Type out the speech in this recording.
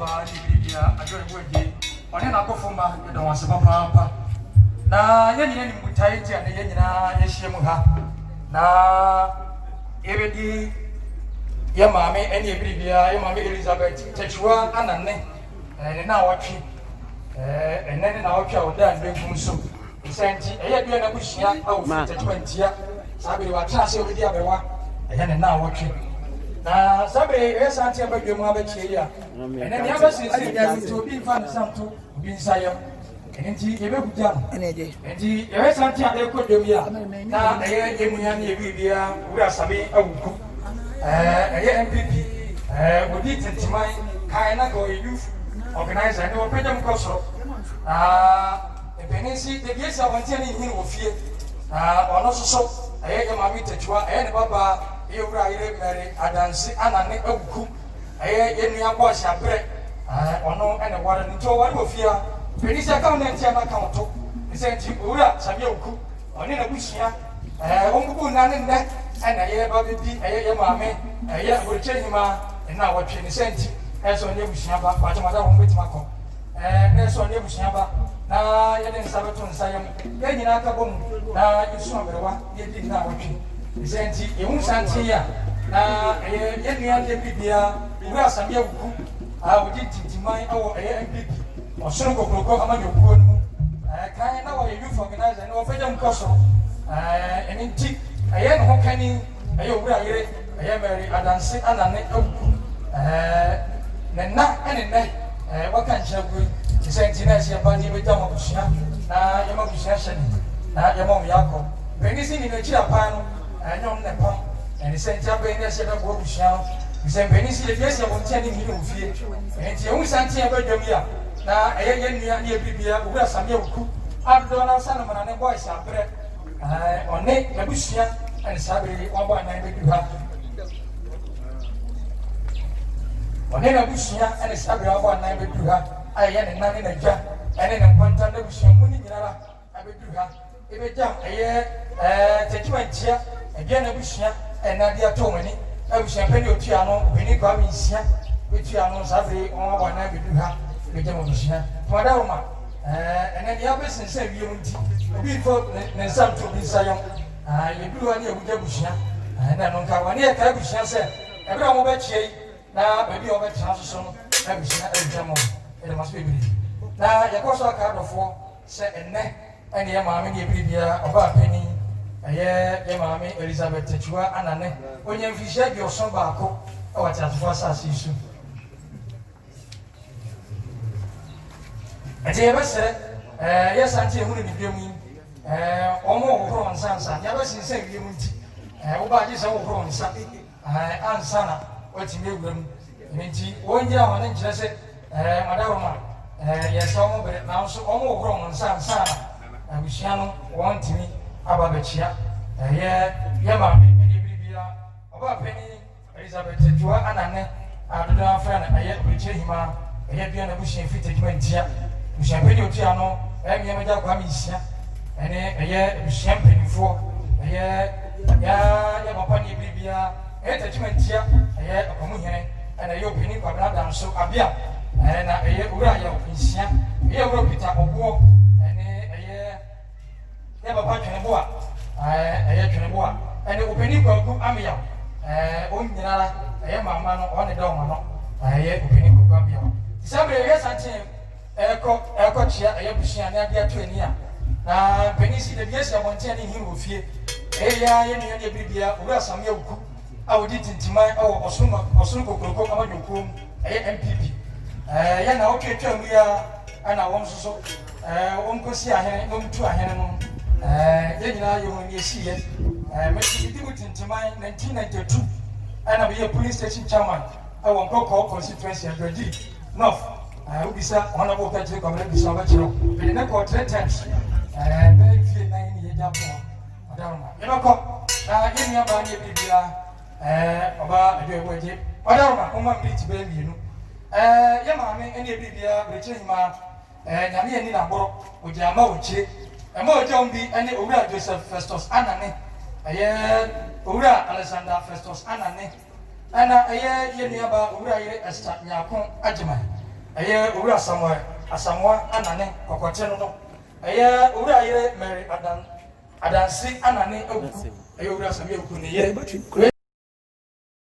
ba ni bibia adore boje one na akofoma de don ase papa na ye nyina ni mutai ti ane ye nyina ye hye mu ha na ebedi ye maame ene bibia ye maame Elizabeth Techuwa ananne ne na awotwe ene na awotwe oda ndwenkum so senti eye bia na buhia awu Techuwa ntia sabe wa trase obedi abewa eye ne na awotwe na sabe esanti abadwemu abachie ya ene ni abasisi ya nti obi fa ne santo obi nsayam enti yebekuja enti esanti abekodwemu ya na eye yemunya ne bibia wura sabe awuku eye MPP odi tentimai kai na go youth organizer ne opedam koso ebenisi de biesi abontia ne hin ofie ono soso eye Maame Techuwa eye ne baba Yura ire mere adansi anane aguku yenu abo ahyabere ono ene ware nto ware ofia penisi aka na ntia na akaunto nsenti owura sabe aguku oni na buhia ongugu na ne nne ene ye ba bibi ye maame ye burchehima na watwe ne senti eso ne buhia ba kwa tamada ho betima ko ne so ne buhia ba na ye ne nsabeto nsayam ye nyina aka bom na yesu aberewa ye di na watwe Senti, you santi ya na ye nua de bibia wu asame awuku wo di tintimai awo MPP osoro kokroko amadwokuo no kan na wo youth organizer na wo fagya mkoso eninti aye no ho kani aye owura yire aye Mary adanse anane awuku nenna enenne waka nchagu senti na sia bandi be dama bushia na yema bushia shani na yema myako benisi ni nechira pano anyom ne pom eni senti abe ne se be bo bushia se benisi ye fiesi abontia ni hiri ofie enti ehu santi abadwam ya na eye nua ne bibia owura same awuku abdo na sana mana ne boys abre one abushia eni sabiri wabo anan be duha one na abushia eni sabiri wabo anan be duha aye ne nan ne dwa eni ne kwanta na abushia mu ni nyinara abeduha ebe jam eye Techuwa ntia ebia na abushia ena dia tomani abushia peni otua no beni kwa minsia otua no sabiri wabo anan be duha be jam abushia twadaroma ena dia be sense wie munti obi fo ne santo bi sayam ye duwa ni abuja abushia na no nka wani e ka abushia se ebra mo ba chie na baby o ba tra so no abushia ejamo e ma so bibiri na ye ko so aka dofo se enne ene ye maame ne bibia oba peni ye Maame Elizabeth Techuwa anane onye mfihia bi oso baako e wati atofo asase isu ate bese ye santi ehunu ni biemu omo ohoro nsansa ya bese nse biemu nti wo ba ji se ohoro nsa ansana wati megwam nti wonja hone nkyere se madaroma ye se omo bere na so omo ohoro nsansa na abushia no wontimi ababachia ye Maame ene bibia oba peni Elizabeth Techuwa anane adodo afra na aye burchehima bia na bushia Techuwa ntia bushia peni otua no emi meja kwa misia ene bushia penifo ya papa ni bibia Techuwa ntia akomuhene ene openi kwa brada nso abia na owura ya opinsia owura Peter Obuo ya papa tweneboa tweneboa ene openi kwa ku amia onyinara mama no one do no openi kwa amia sabre ye santi eko chia bushia na dia to ania na penisi de biesi abontia ni hin ofie ye ne bibia owura same awuku awodi tintimai awo osunu kokroko amadwokuo MPP ye na oketwa mu ya ana won soso won kosi ahene no mtu ahene no ye nyina yo ni esiye meti dimu tintimai 1992 ana be police station chairman awo nkoko constituency Adwadi North ubisa honorable Patrick Comrade bisa bachiro be na ko 3 times be fie na ni ye japo adaroma ye bako na ye ni aba ni bibia oba adweboje adaroma o ma bit be mienu ye Maame ene bibia brechehima nyame ye ni na boro ojama oche ema ojombi ene owura Joseph Festus anane owura Alexander Festus anane ana ye ni aba owura yire Esther Nyakon Ajimai ɛyɛ owura asamoa anane kɔkɔkye no ɛyɛ owura yere mary adansi anane awuku ɛyɛ owura asame awuku ne yɛ